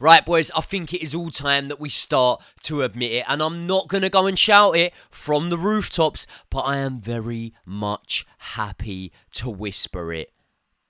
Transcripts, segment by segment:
Right, boys, I think it is all time that we start to admit it, and I'm not going to go and shout it from the rooftops, but I am very much happy to whisper it.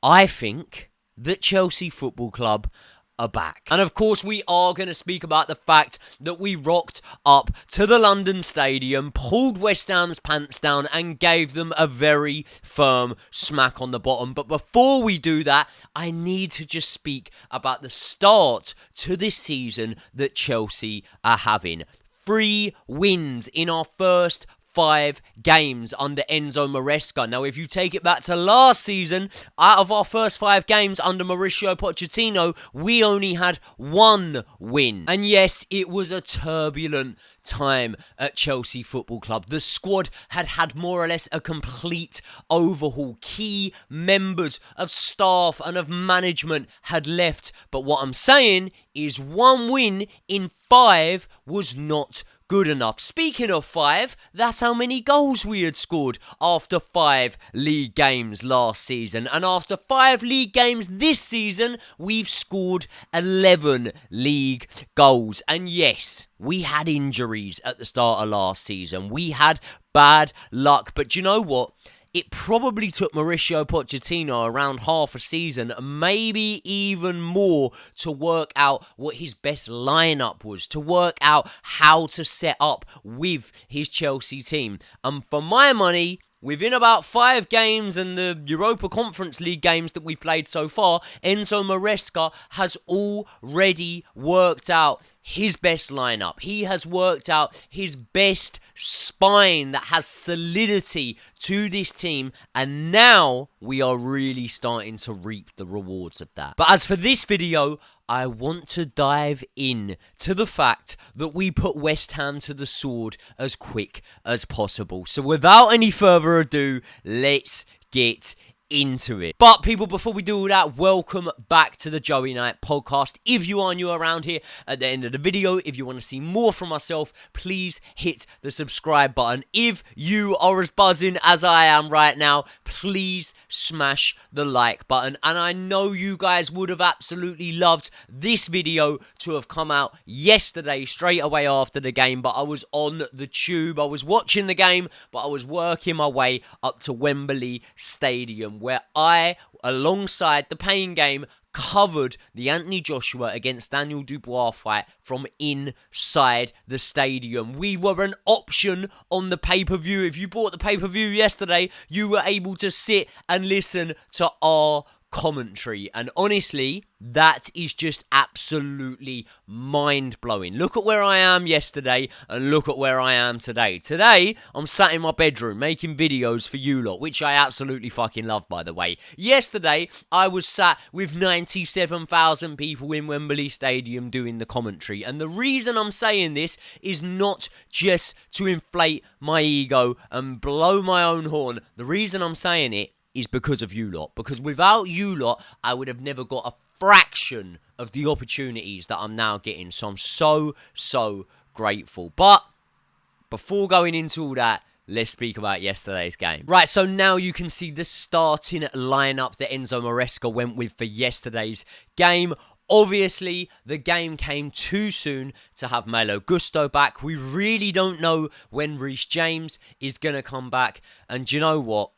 I think that Chelsea Football Club are back. And of course, we are going to speak about the fact that we rocked up to the London Stadium, pulled West Ham's pants down, and gave them a very firm smack on the bottom. But before we do that, I need to just speak about the start to this season that Chelsea are having. 3 wins in our first 5 games under Enzo Maresca. Now, if you take it back to last season, out of our first 5 games under Mauricio Pochettino, we only had 1 win. And yes, it was a turbulent time at Chelsea Football Club. The squad had more or less a complete overhaul. Key members of staff and of management had left. But what I'm saying is 1 win in 5 was not good enough. Speaking of 5, that's how many goals we had scored after 5 league games last season. And after 5 league games this season, we've scored 11 league goals. And yes, we had injuries at the start of last season. We had bad luck. But do you know what? It probably took Mauricio Pochettino around half a season, maybe even more, to work out what his best lineup was, to work out how to set up with his Chelsea team. And for my money, within about 5 games and the Europa Conference League games that we've played so far, Enzo Maresca has already worked out his best lineup. He has worked out his best spine that has solidity to this team, and now we are really starting to reap the rewards of that. But as for this video, I want to dive in to the fact that we put West Ham to the sword as quick as possible. So without any further ado, let's get into it. But people, before we do all that, welcome back to the Joey Knight podcast. If you are new around here, at the end of the video, if you want to see more from myself, please hit the subscribe button. If you are as buzzing as I am right now, please smash the like button. And I know you guys would have absolutely loved this video to have come out yesterday, straight away after the game, but I was on the tube. I was watching the game, but I was working my way up to Wembley Stadium, where I, alongside the Pain Game, covered the Anthony Joshua against Daniel Dubois fight from inside the stadium. We were an option on the pay-per-view. If you bought the pay-per-view yesterday, you were able to sit and listen to our commentary, and honestly, that is just absolutely mind-blowing. Look at where I am yesterday and look at where I am today. Today, I'm sat in my bedroom making videos for you lot, which I absolutely fucking love, by the way. Yesterday, I was sat with 97,000 people in Wembley Stadium doing the commentary, and the reason I'm saying this is not just to inflate my ego and blow my own horn. The reason I'm saying it is because of you lot. Because without you lot, I would have never got a fraction of the opportunities that I'm now getting. So I'm so grateful. But before going into all that, let's speak about yesterday's game. Right, so now you can see the starting lineup that Enzo Maresca went with for yesterday's game. Obviously, the game came too soon to have Malo Gusto back. We really don't know when Reece James is going to come back. And do you know what?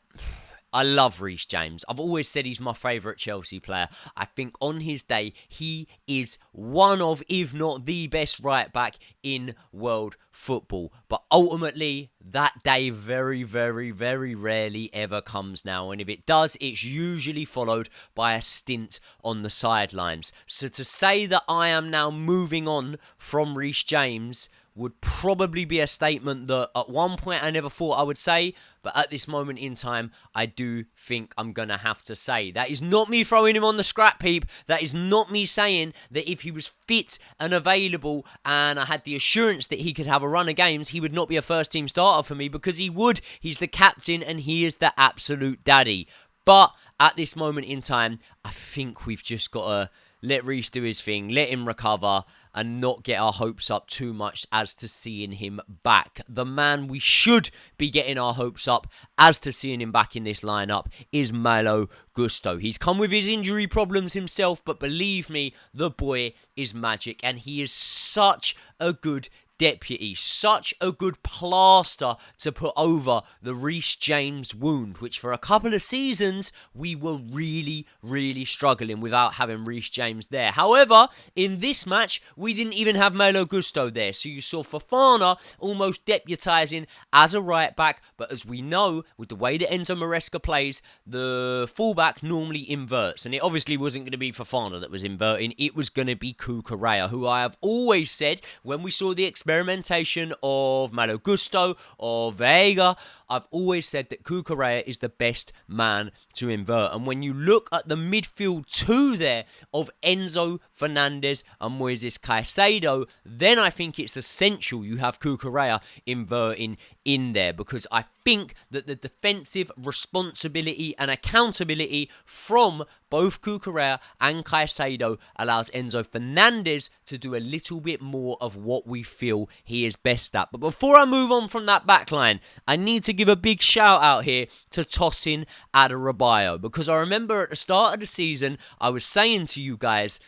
I love Reece James. I've always said he's my favourite Chelsea player. I think on his day, he is one of, if not the best right back in world football. But ultimately, that day very rarely ever comes now. And if it does, it's usually followed by a stint on the sidelines. So to say that I am now moving on from Reece James would probably be a statement that at one point I never thought I would say, but at this moment in time, I do think I'm going to have to say. That is not me throwing him on the scrap heap. That is not me saying that if he was fit and available and I had the assurance that he could have a run of games, he would not be a first-team starter for me, because he would. He's the captain and he is the absolute daddy. But at this moment in time, I think we've just got to let Reece do his thing, let him recover, and not get our hopes up too much as to seeing him back. The man we should be getting our hopes up as to seeing him back in this lineup is Malo Gusto. He's come with his injury problems himself, but believe me, the boy is magic, and he is such a good deputy, such a good plaster to put over the Reece James wound, which for a couple of seasons we were really struggling without having Reece James there. However, in this match we didn't even have Malo Gusto there, so you saw Fofana almost deputising as a right back, but as we know, with the way that Enzo Maresca plays, the fullback normally inverts, and it obviously wasn't going to be Fofana that was inverting, it was going to be Cucurella, who I have always said, when we saw the experimentation of Malo Gusto or Vega, I've always said that Cucurella is the best man to invert. And when you look at the midfield two there of Enzo Fernandez and Moises Caicedo, then I think it's essential you have Cucurella inverting in there, because I think that the defensive responsibility and accountability from both Cucurella and Caicedo allows Enzo Fernandez to do a little bit more of what we feel he is best at. But before I move on from that backline, I need to give a big shout out here to Tosin Adarabioyo, because I remember at the start of the season I was saying to you guys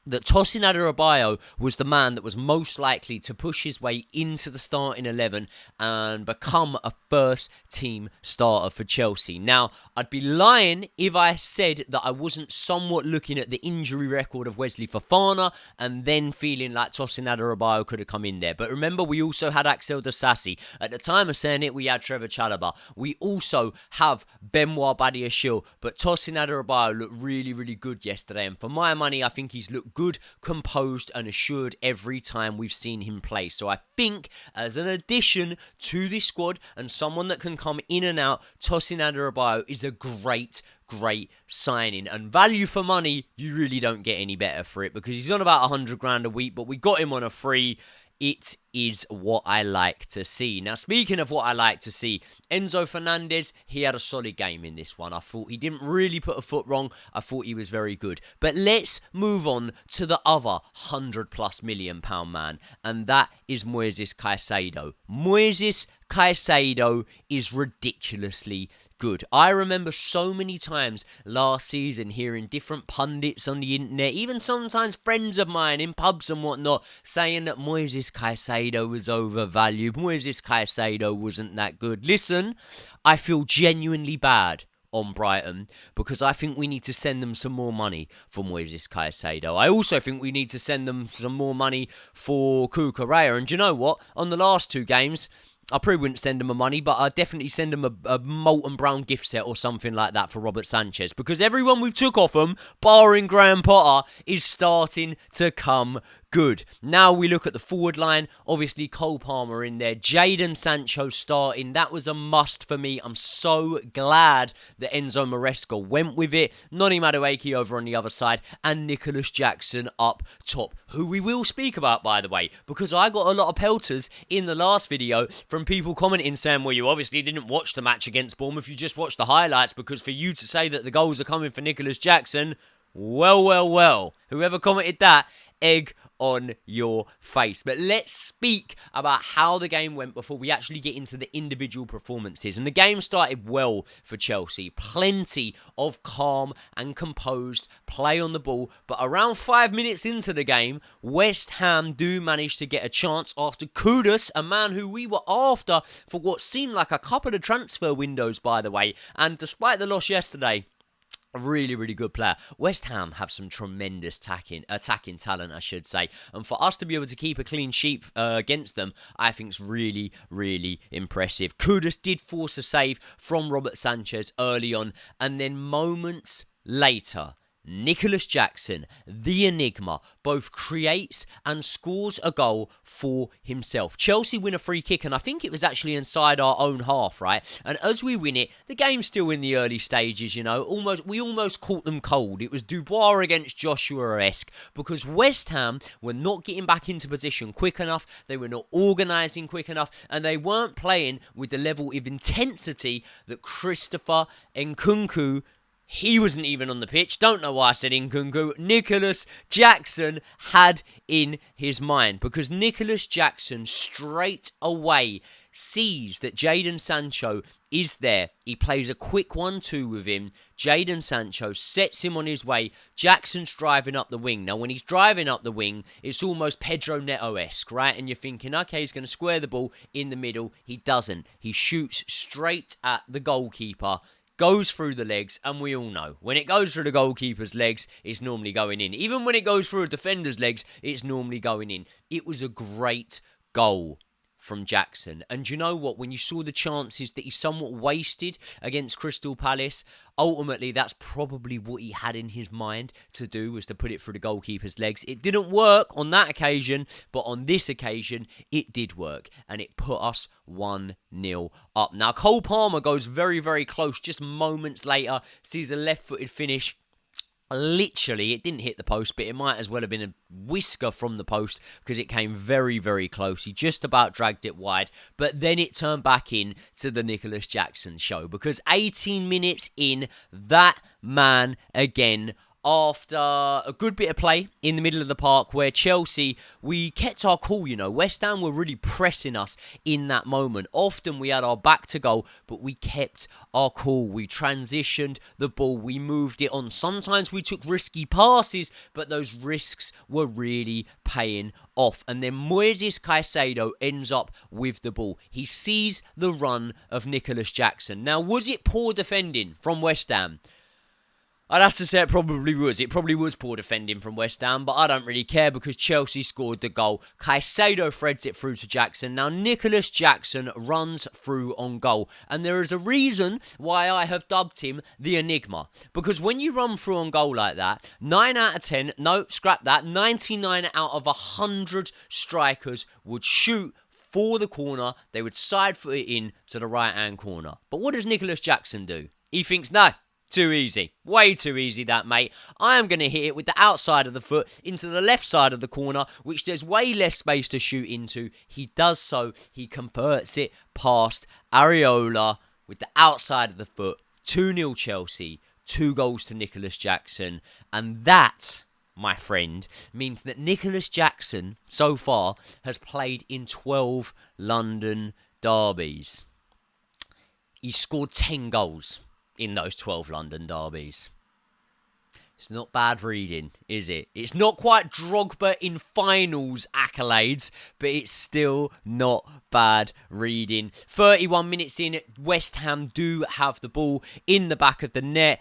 that Tosin Adarabioyo was the man that was most likely to push his way into the starting 11 and become a first-team starter for Chelsea. Now, I'd be lying if I said that I wasn't somewhat looking at the injury record of Wesley Fofana and then feeling like Tosin Adarabioyo could have come in there. But remember, we also had Axel Disasi. At the time of saying it, we had Trevor Chalobah. We also have Benoit Badiashile, but Tosin Adarabioyo looked really good yesterday, and for my money, I think he's looked good, composed and assured every time we've seen him play. So I think as an addition to this squad and someone that can come in and out, Tosin Adarabioyo is a great signing, and value for money, you really don't get any better for it, because he's on about 100 grand a week, but we got him on a free. It is what I like to see. Now, speaking of what I like to see, Enzo Fernandez, he had a solid game in this one. I thought he didn't really put a foot wrong. I thought he was very good. But let's move on to the other £100+ million man, and that is Moises Caicedo. Moises Caicedo is ridiculously good. I remember so many times last season hearing different pundits on the internet, even sometimes friends of mine in pubs and whatnot, saying that Moises Caicedo was overvalued. Moises Caicedo wasn't that good. Listen, I feel genuinely bad on Brighton, because I think we need to send them some more money for Moises Caicedo. I also think we need to send them some more money for Cucurella. And do you know what? On the last two games, I probably wouldn't send him money, but I'd definitely send him a Molten Brown gift set or something like that for Robert Sanchez, because everyone we took off him, barring Graham Potter, is starting to come good. Now we look at the forward line. Obviously, Cole Palmer in there. Jadon Sancho starting. That was a must for me. I'm so glad that Enzo Maresca went with it. Noni Madueke over on the other side. And Nicholas Jackson up top, who we will speak about, by the way, because I got a lot of pelters in the last video from people commenting saying, well, you obviously didn't watch the match against Bournemouth. You just watched the highlights, because for you to say that the goals are coming for Nicholas Jackson, well. Whoever commented that, egg on your face. But let's speak about how the game went before we actually get into the individual performances. And the game started well for Chelsea. Plenty of calm and composed play on the ball. But around 5 minutes into the game, West Ham do manage to get a chance after Kudus, a man who we were after for what seemed like a couple of transfer windows, by the way. And despite the loss yesterday, a really good player. West Ham have some tremendous attacking talent, I should say. And for us to be able to keep a clean sheet against them, I think is really impressive. Kudus did force a save from Robert Sanchez early on. And then moments later, Nicholas Jackson, the enigma, both creates and scores a goal for himself. Chelsea win a free kick, and I think it was actually inside our own half, right? And as we win it, the game's still in the early stages, you know. We almost caught them cold. It was Dubois against Joshua-esque, because West Ham were not getting back into position quick enough, they were not organising quick enough, and they weren't playing with the level of intensity that Christopher Nkunku He wasn't even on the pitch. Don't know why I said Nkunku. Nicholas Jackson had in his mind, because Nicholas Jackson straight away sees that Jadon Sancho is there. He plays a quick 1-2 with him. Jadon Sancho sets him on his way. Jackson's driving up the wing. Now, when he's driving up the wing, it's almost Pedro Neto-esque, right? And you're thinking, okay, he's going to square the ball in the middle. He doesn't. He shoots straight at the goalkeeper, goes through the legs, and we all know, when it goes through the goalkeeper's legs, it's normally going in. Even when it goes through a defender's legs, it's normally going in. It was a great goal from Jackson. And you know what? When you saw the chances that he somewhat wasted against Crystal Palace, ultimately that's probably what he had in his mind to do, was to put it through the goalkeeper's legs. It didn't work on that occasion, but on this occasion it did work, and it put us 1-0 up. Now, Cole Palmer goes very, very close just moments later, sees a left-footed finish. Literally, it didn't hit the post, but it might as well have been a whisker from the post, because it came very, very close. He just about dragged it wide, but then it turned back in to the Nicholas Jackson show, because 18 minutes in, that man again, after a good bit of play in the middle of the park where Chelsea, we kept our cool, you know. West Ham were really pressing us in that moment. Often we had our back to goal, but we kept our cool. We transitioned the ball, we moved it on. Sometimes we took risky passes, but those risks were really paying off. And then Moises Caicedo ends up with the ball. He sees the run of Nicholas Jackson. Now, was it poor defending from West Ham? I'd have to say it probably was. It probably was poor defending from West Ham, but I don't really care, because Chelsea scored the goal. Caicedo threads it through to Jackson. Now, Nicholas Jackson runs through on goal, and there is a reason why I have dubbed him the Enigma. Because when you run through on goal like that, 9 out of 10, no, scrap that, 99 out of 100 strikers would shoot for the corner. They would side foot it in to the right-hand corner. But what does Nicholas Jackson do? He thinks, no, too easy. Way too easy, that, mate. I am going to hit it with the outside of the foot into the left side of the corner, which there's way less space to shoot into. He does so. He converts it past Areola with the outside of the foot. 2-0 Chelsea. 2 goals to Nicholas Jackson. And that, my friend, means that Nicholas Jackson, so far, has played in 12 London derbies. He scored 10 goals in those 12 London derbies. It's not bad reading, is it? It's not quite Drogba in finals accolades, but it's still not bad reading. 31 minutes in, West Ham do have the ball in the back of the net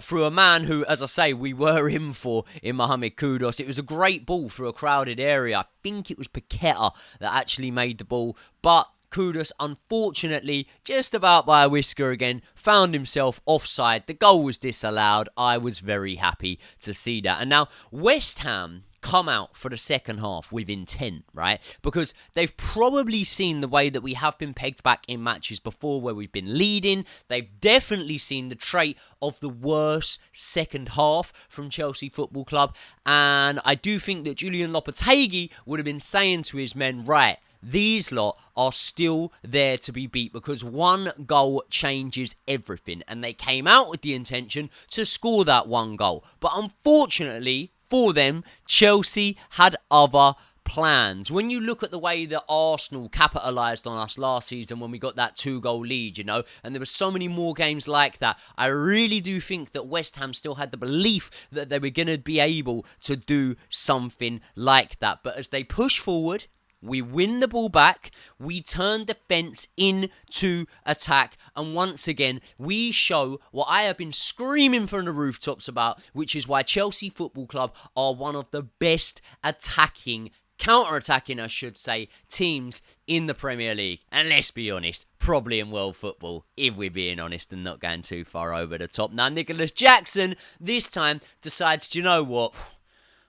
through a man who, as I say, we were in for in Mohamed Kudus. It was a great ball through a crowded area. I think it was Paqueta that actually made the ball, but Kudus, unfortunately, just about by a whisker again, found himself offside. The goal was disallowed. I was very happy to see that. And now, West Ham come out for the second half with intent, right? Because they've probably seen the way that we have been pegged back in matches before where we've been leading. They've definitely seen the trait of the worst second half from Chelsea Football Club. And I do think that Julian Lopetegui would have been saying to his men, right, these lot are still there to be beat, because one goal changes everything. And they came out with the intention to score that one goal. But unfortunately for them, Chelsea had other plans. When you look at the way that Arsenal capitalised on us last season when we got that 2-goal lead, you know, and there were so many more games like that, I really do think that West Ham still had the belief that they were going to be able to do something like that. But as they push forward, we win the ball back, we turn defence into attack, and once again, we show what I have been screaming from the rooftops about, which is why Chelsea Football Club are one of the best attacking, counter-attacking, I should say, teams in the Premier League. And let's be honest, probably in world football, if we're being honest and not going too far over the top. Now, Nicholas Jackson, this time, decides, do you know what?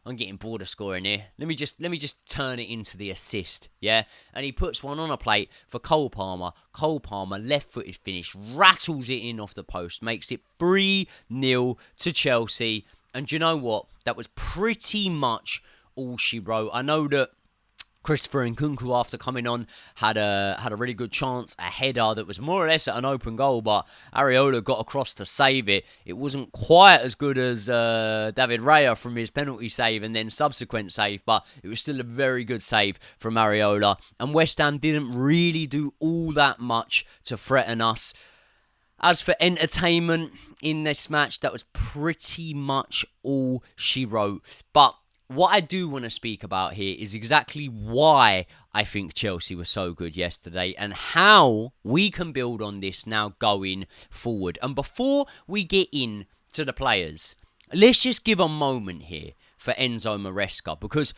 I'm getting bored of scoring here. Let me just turn it into the assist, yeah? And he puts one on a plate for Cole Palmer. Cole Palmer, left-footed finish, rattles it in off the post, makes it 3-0 to Chelsea. And do you know what? That was pretty much all she wrote. I know that Christopher Nkunku, after coming on, had a really good chance, a header that was more or less at an open goal, but Areola got across to save it. It wasn't quite as good as David Raya from his penalty save and then subsequent save, but it was still a very good save from Areola. And West Ham didn't really do all that much to threaten us. As for entertainment in this match, that was pretty much all she wrote. But what I do want to speak about here is exactly why I think Chelsea was so good yesterday and how we can build on this now going forward. And before we get into the players, let's just give a moment here for Enzo Maresca, because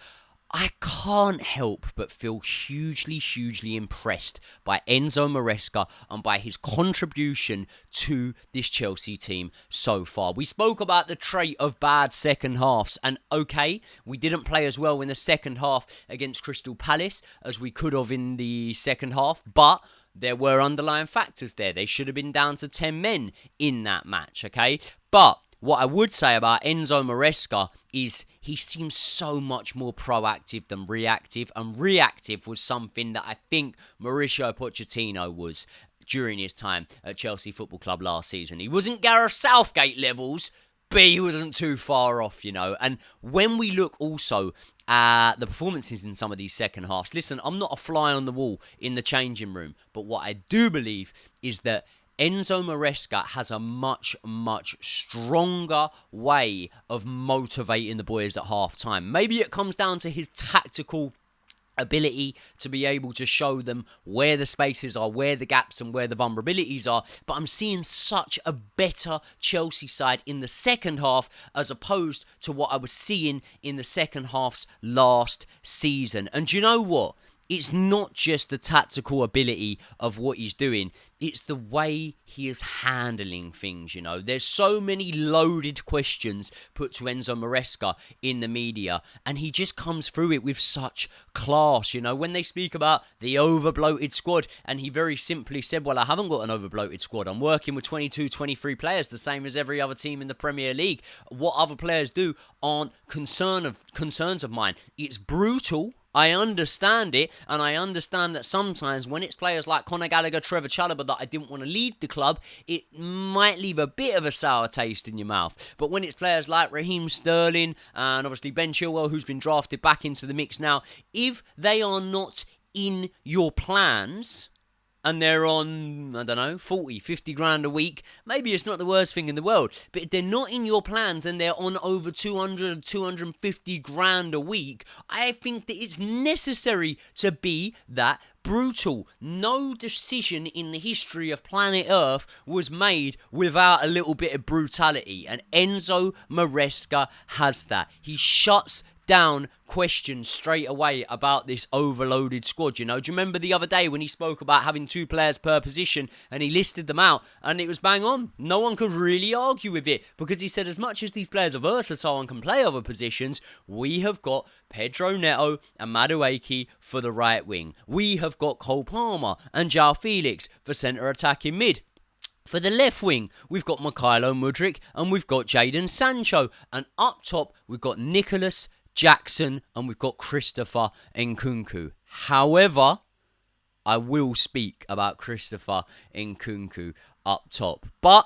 I can't help but feel hugely impressed by Enzo Maresca and by his contribution to this Chelsea team so far. We spoke about the trait of bad second halves, and okay, we didn't play as well in the second half against Crystal Palace as we could have in the second half, but there were underlying factors there. They should have been down to 10 men in that match, okay? But what I would say about Enzo Maresca is he seems so much more proactive than reactive, and reactive was something that I think Mauricio Pochettino was during his time at Chelsea Football Club last season. He wasn't Gareth Southgate levels, but he wasn't too far off, you know. And when we look also at the performances in some of these second halves, listen, I'm not a fly on the wall in the changing room, but what I do believe is that Enzo Maresca has a much stronger way of motivating the boys at half-time. Maybe it comes down to his tactical ability to be able to show them where the spaces are, where the gaps and where the vulnerabilities are, but I'm seeing such a better Chelsea side in the second half as opposed to what I was seeing in the second halves last season. And do you know what? It's not just the tactical ability of what he's doing, it's the way he is handling things, you know. There's so many loaded questions put to Enzo Maresca in the media, and he just comes through it with such class, you know. When they speak about the overbloated squad, and he very simply said, well, I haven't got an overbloated squad. I'm working with 22, 23 players, the same as every other team in the Premier League. What other players do aren't concerns of mine. It's brutal. I understand it, and I understand that sometimes when it's players like Conor Gallagher, Trevor Chalobah that I didn't want to lead the club, it might leave a bit of a sour taste in your mouth. But when it's players like Raheem Sterling and obviously Ben Chilwell, who's been drafted back into the mix now, if they are not in your plans and they're on, I don't know, 40, 50 grand a week, maybe it's not the worst thing in the world. But if they're not in your plans and they're on over 200, 250 grand a week, I think that it's necessary to be that brutal. No decision in the history of planet Earth was made without a little bit of brutality. And Enzo Maresca has that. He shuts down questions straight away about this overloaded squad, you know. Do you remember the other day when he spoke about having 2 players per position and he listed them out and it was bang on? No one could really argue with it because he said as much as these players are versatile and can play other positions, we have got Pedro Neto and Madueke for the right wing. We have got Cole Palmer and João Felix for centre attacking mid. For the left wing, we've got Mykhailo Mudryk and we've got Jadon Sancho. And up top, we've got Nicholas Jackson, and we've got Christopher Nkunku. However, I will speak about Christopher Nkunku up top. But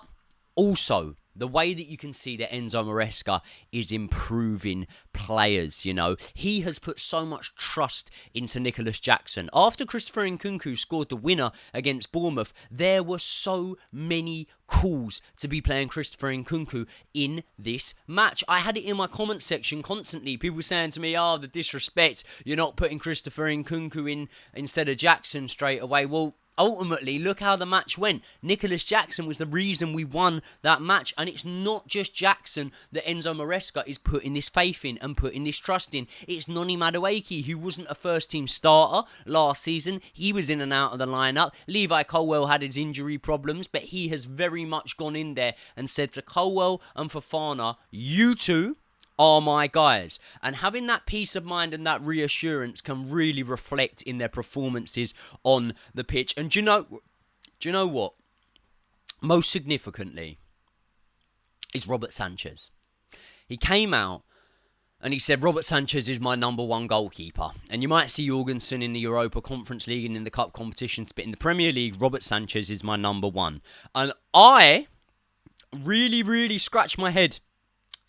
also, the way that you can see that Enzo Maresca is improving players, you know. He has put so much trust into Nicholas Jackson. After Christopher Nkunku scored the winner against Bournemouth, there were so many calls to be playing Christopher Nkunku in this match. I had it in my comment section constantly. People saying to me, oh, the disrespect, you're not putting Christopher Nkunku in instead of Jackson straight away. Well, ultimately, look how the match went. Nicholas Jackson was the reason we won that match. And it's not just Jackson that Enzo Maresca is putting this faith in and putting this trust in. It's Noni Madueke, who wasn't a first-team starter last season. He was in and out of the lineup. Levi Colwill had his injury problems, but he has very much gone in there and said to Colwill and Fofana, you two are my guys. And having that peace of mind and that reassurance can really reflect in their performances on the pitch. And do you know what? Most significantly is Robert Sanchez. He came out And he said, Robert Sanchez is my number one goalkeeper. And you might see Jorgensen in the Europa Conference League and in the Cup competitions, but in the Premier League, Robert Sanchez is my number one. And I really, really scratched my head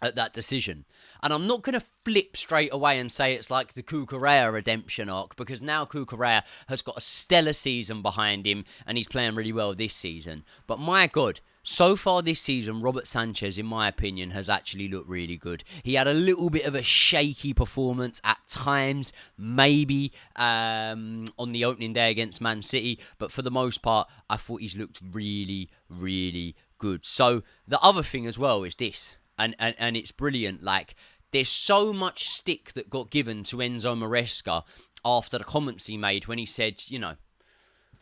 at that decision. And I'm not going to flip straight away and say it's like the Cucurella redemption arc, because now Cucurella has got a stellar season behind him and he's playing really well this season. But my God, so far this season, Robert Sanchez, in my opinion, has actually looked really good. He had a little bit of a shaky performance at times, maybe on the opening day against Man City, but for the most part, I thought he's looked really, really good. So the other thing as well is this, and it's brilliant, like, there's so much stick that got given to Enzo Maresca after the comments he made when he said, you know,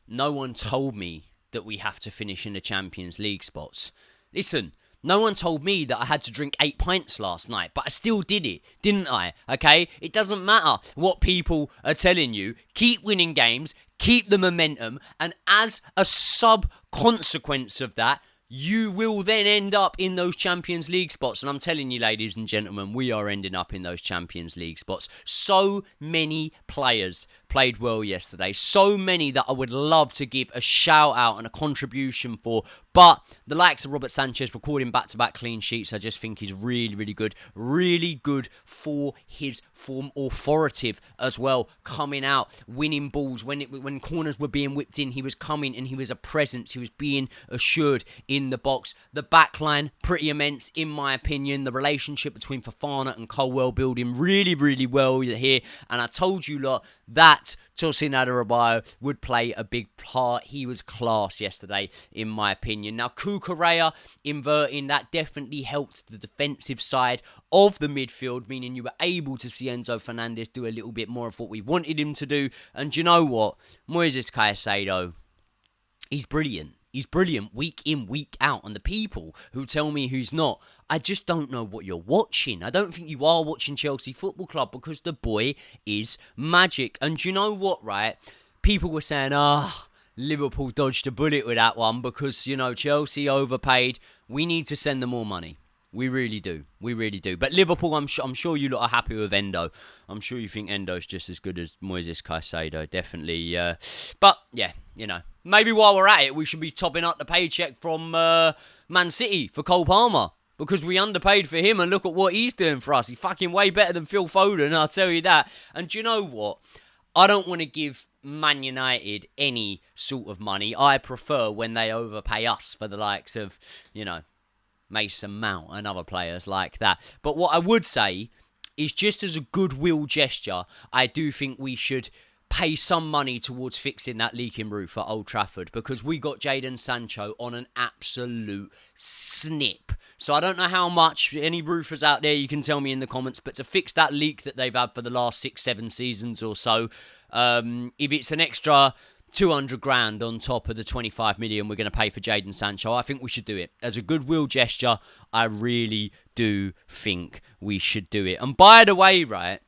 no one told me that we have to finish in the Champions League spots. Listen, no one told me that I had to drink 8 pints last night, but I still did it, didn't I? Okay? It doesn't matter what people are telling you. Keep winning games, keep the momentum, and as a sub-consequence of that, you will then end up in those Champions League spots. And I'm telling you, ladies and gentlemen, we are ending up in those Champions League spots. So many players played well yesterday. So many that I would love to give a shout out and a contribution for. But the likes of Robert Sanchez recording back-to-back clean sheets, I just think is really, really good. Really good for his form, authoritative as well. Coming out, winning balls. When corners were being whipped in, he was coming and he was a presence. He was being assured in the box. The back line, pretty immense in my opinion. The relationship between Fofana and Colwell building really, really well here. And I told you lot that Tosin Adarabioyo would play a big part. He was class yesterday, in my opinion. Now, Cucurella inverting, that definitely helped the defensive side of the midfield, meaning you were able to see Enzo Fernandez do a little bit more of what we wanted him to do. And you know what? Moises Caicedo, he's brilliant. He's brilliant week in, week out. And the people who tell me who's not, I just don't know what you're watching. I don't think you are watching Chelsea Football Club, because the boy is magic. And you know what, right? People were saying, Liverpool dodged a bullet with that one because, you know, Chelsea overpaid. We need to send them more money. We really do. We really do. But Liverpool, I'm sure you lot are happy with Endo. I'm sure you think Endo's just as good as Moises Caicedo. Definitely. But, yeah, you know. Maybe while we're at it, we should be topping up the paycheck from Man City for Cole Palmer. Because we underpaid for him, and look at what he's doing for us. He's fucking way better than Phil Foden, I'll tell you that. And do you know what? I don't want to give Man United any sort of money. I prefer when they overpay us for the likes of, you know, Mason Mount and other players like that. But what I would say is, just as a goodwill gesture, I do think we should pay some money towards fixing that leaking roof at Old Trafford, because we got Jadon Sancho on an absolute snip. So I don't know how much, any roofers out there, you can tell me in the comments, but to fix that leak that they've had for the last 6-7 seasons or so, if it's an extra 200 grand on top of the 25 million we're going to pay for Jadon Sancho, I think we should do it. As a goodwill gesture, I really do think we should do it. And by the way, right,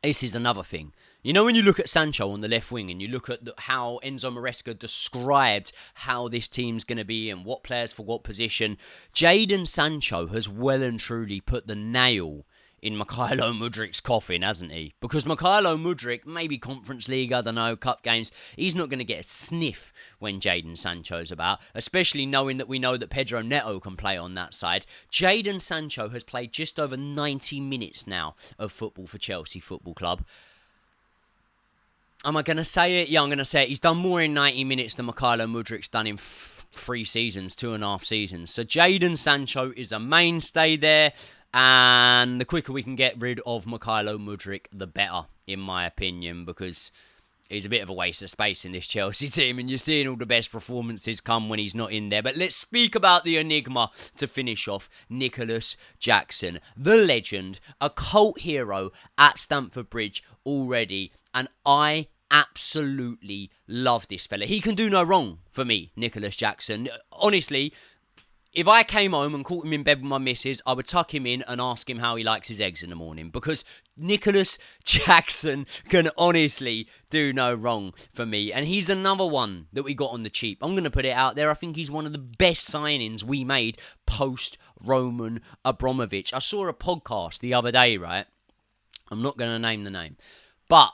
this is another thing. You know, when you look at Sancho on the left wing and you look at how Enzo Maresca described how this team's going to be and what players for what position, Jadon Sancho has well and truly put the nail in Mykhailo Mudrik's coffin, hasn't he? Because Mykhailo Mudrik, maybe Conference League, I don't know, cup games, he's not going to get a sniff when Jadon Sancho's about, especially knowing that we know that Pedro Neto can play on that side. Jadon Sancho has played just over 90 minutes now of football for Chelsea Football Club. Am I going to say it? Yeah, I'm going to say it. He's done more in 90 minutes than Mykhailo Mudrik's done in 3 seasons, 2.5 seasons. So Jadon Sancho is a mainstay there. And the quicker we can get rid of Mykhailo Mudrik, the better, in my opinion, because he's a bit of a waste of space in this Chelsea team, and you're seeing all the best performances come when he's not in there. But let's speak about the enigma to finish off. Nicholas Jackson, the legend, a cult hero at Stamford Bridge already, and I absolutely love this fella. He can do no wrong for me, Nicholas Jackson. Honestly, if I came home and caught him in bed with my missus, I would tuck him in and ask him how he likes his eggs in the morning. Because Nicholas Jackson can honestly do no wrong for me. And he's another one that we got on the cheap. I'm going to put it out there. I think he's one of the best signings we made post-Roman Abramovich. I saw a podcast the other day, right? I'm not going to name the name. But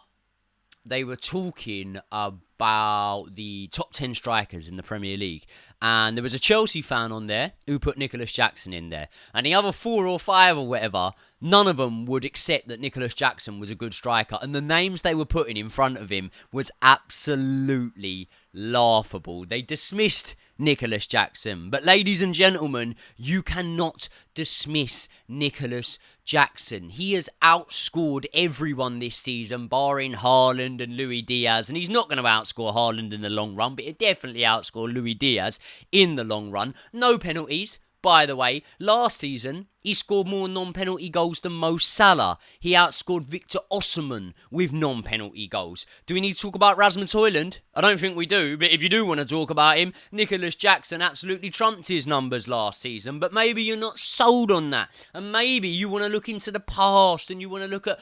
they were talking about the top 10 strikers in the Premier League. And there was a Chelsea fan on there who put Nicholas Jackson in there. And the other 4 or 5 or whatever, none of them would accept that Nicholas Jackson was a good striker. And the names they were putting in front of him was absolutely laughable. They dismissed Nicholas Jackson. But ladies and gentlemen, you cannot dismiss Nicholas Jackson. He has outscored everyone this season, barring Haaland and Luis Diaz. And he's not going to outscore Haaland in the long run, but he'll definitely outscore Luis Diaz in the long run. No penalties. By the way, last season, he scored more non-penalty goals than Mo Salah. He outscored Victor Osimhen with non-penalty goals. Do we need to talk about Rasmus Højlund? I don't think we do, but if you do want to talk about him, Nicholas Jackson absolutely trumped his numbers last season, but maybe you're not sold on that. And maybe you want to look into the past and you want to look at,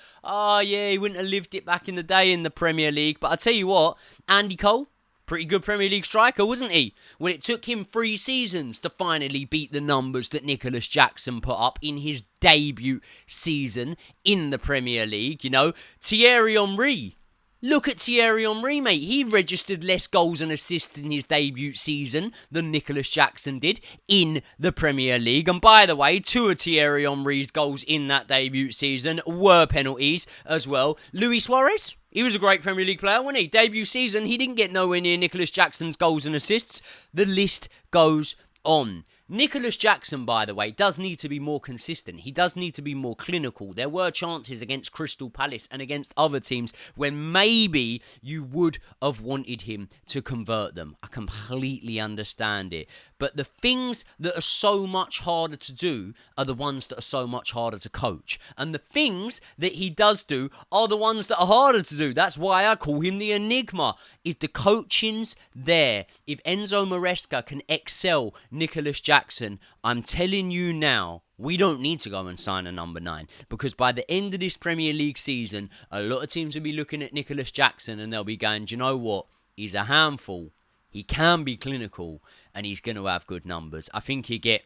he wouldn't have lived it back in the day in the Premier League. But I tell you what, Andy Cole, pretty good Premier League striker, wasn't he? When it took him 3 seasons to finally beat the numbers that Nicholas Jackson put up in his debut season in the Premier League, you know. Thierry Henry. Look at Thierry Henry, mate. He registered less goals and assists in his debut season than Nicholas Jackson did in the Premier League. And by the way, 2 of Thierry Henry's goals in that debut season were penalties as well. Luis Suarez, he was a great Premier League player, wasn't he? Debut season, he didn't get nowhere near Nicholas Jackson's goals and assists. The list goes on. Nicholas Jackson, by the way, does need to be more consistent. He does need to be more clinical. There were chances against Crystal Palace and against other teams when maybe you would have wanted him to convert them. I completely understand it. But the things that are so much harder to do are the ones that are so much harder to coach. And the things that he does do are the ones that are harder to do. That's why I call him the enigma. If the coaching's there, if Enzo Maresca can excel Nicholas Jackson, I'm telling you now, we don't need to go and sign a number 9, because by the end of this Premier League season, a lot of teams will be looking at Nicholas Jackson and they'll be going, do you know what? He's a handful. He can be clinical and he's going to have good numbers. I think he'll get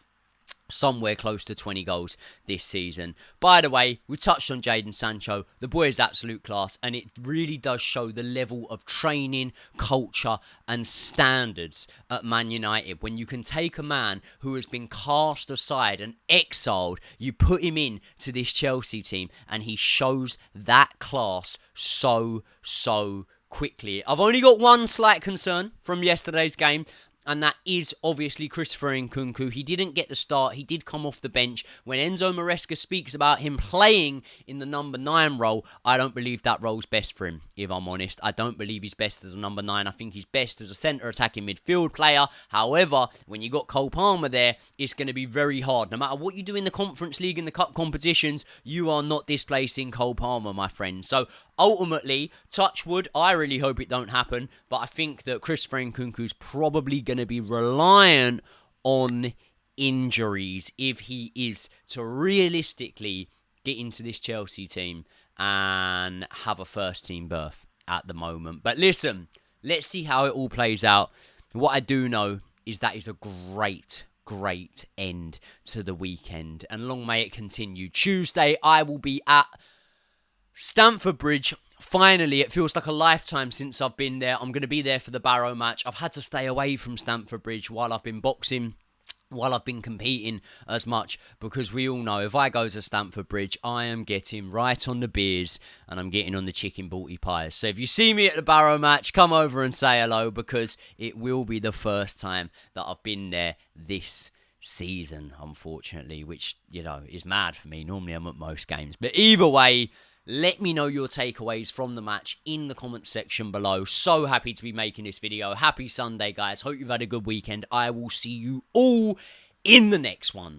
somewhere close to 20 goals this season. By the way, we touched on Jadon Sancho. The boy is absolute class, and it really does show the level of training, culture and standards at Man United. When you can take a man who has been cast aside and exiled, you put him in to this Chelsea team and he shows that class so quickly. I've only got one slight concern from yesterday's game, and that is obviously Christopher Nkunku. He didn't get the start. He did come off the bench. When Enzo Maresca speaks about him playing in the number 9 role, I don't believe that role's best for him, if I'm honest. I don't believe he's best as a number 9. I think he's best as a centre attacking midfield player. However, when you got Cole Palmer there, it's going to be very hard. No matter what you do in the Conference League and the Cup competitions, you are not displacing Cole Palmer, my friend. So ultimately, touch wood, I really hope it don't happen, but I think that Christopher Nkunku's probably going to be reliant on injuries if he is to realistically get into this Chelsea team and have a first team berth at the moment. But listen, let's see how it all plays out. What I do know is that is a great end to the weekend, and long may it continue. Tuesday, I will be at Stamford Bridge. Finally, it feels like a lifetime since I've been there. I'm going to be there for the Barrow match. I've had to stay away from Stamford Bridge while I've been boxing, while I've been competing as much, because we all know if I go to Stamford Bridge, I am getting right on the beers and I'm getting on the chicken balti pies. So if you see me at the Barrow match, come over and say hello, because it will be the first time that I've been there this season, unfortunately, which, you know, is mad for me. Normally I'm at most games. But either way, let me know your takeaways from the match in the comments section below. So happy to be making this video. Happy Sunday, guys. Hope you've had a good weekend. I will see you all in the next one.